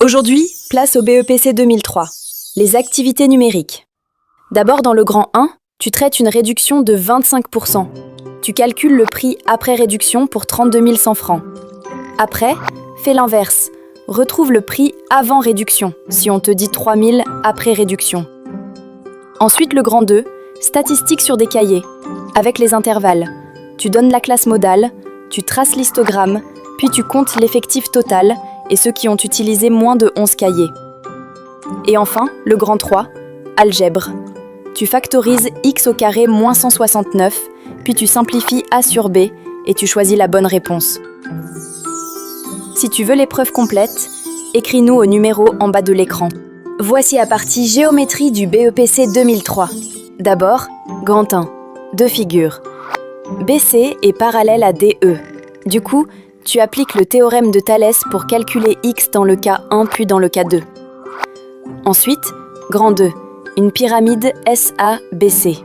Aujourd'hui, place au BEPC 2003. Les activités numériques. D'abord, dans le grand 1, tu traites une réduction de 25%. Tu calcules le prix après réduction pour 32 100 francs. Après, fais l'inverse. Retrouve le prix avant réduction, si on te dit 3 000 après réduction. Ensuite, le grand 2, statistiques sur des cahiers, avec les intervalles. Tu donnes la classe modale, tu traces l'histogramme, puis tu comptes l'effectif total et ceux qui ont utilisé moins de 11 cahiers. Et enfin, le grand 3, algèbre. Tu factorises x au carré moins 169, puis tu simplifies a sur b et tu choisis la bonne réponse. Si tu veux l'épreuve complète, écris-nous au numéro en bas de l'écran. Voici la partie géométrie du BEPC 2003. D'abord, grand 1, deux figures. BC est parallèle à DE. Du coup, tu appliques le théorème de Thalès pour calculer x dans le cas 1 puis dans le cas 2. Ensuite, grand 2, une pyramide SABC.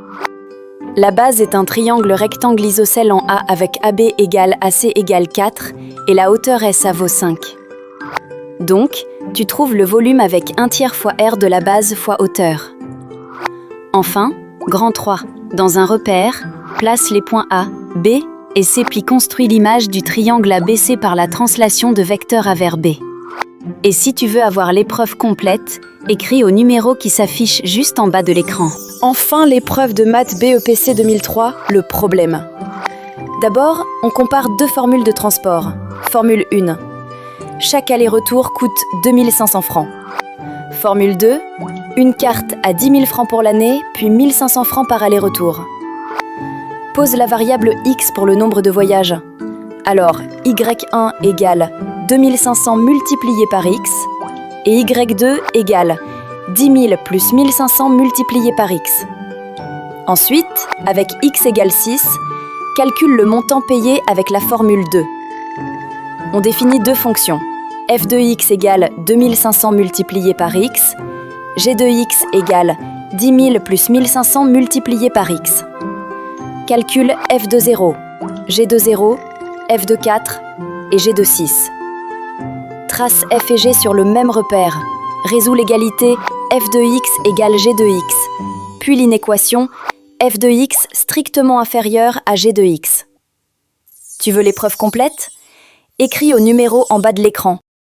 La base est un triangle rectangle isocèle en A avec AB égale AC égale 4 et la hauteur SA vaut 5. Donc, tu trouves le volume avec 1/3 fois R de la base fois hauteur. Enfin, grand 3, dans un repère, place les points A, B et C puis construis l'image du triangle ABC par la translation de vecteur A vers B. Et si tu veux avoir l'épreuve complète, écris au numéro qui s'affiche juste en bas de l'écran. Enfin, l'épreuve de maths BEPC 2003, le problème. D'abord, on compare deux formules de transport. Formule 1. Chaque aller-retour coûte 2 500 francs. Formule 2. Une carte à 10 000 francs pour l'année, puis 1 500 francs par aller-retour. Pose la variable x pour le nombre de voyages. Alors, y1 égale 2500 multiplié par x et y2 égale 10 000 plus 1500 multiplié par x. Ensuite, avec x égale 6, calcule le montant payé avec la formule 2. On définit deux fonctions. f de x égale 2500 multiplié par x, g de x égale 10 000 plus 1500 multiplié par x. Calcule f de 0, g de 0, f de 4 et g de 6. Trace f et g sur le même repère. Résous l'égalité f de x égale g de x, puis l'inéquation f de x strictement inférieure à g de x. Tu veux l'épreuve complète ? Écris au numéro en bas de l'écran.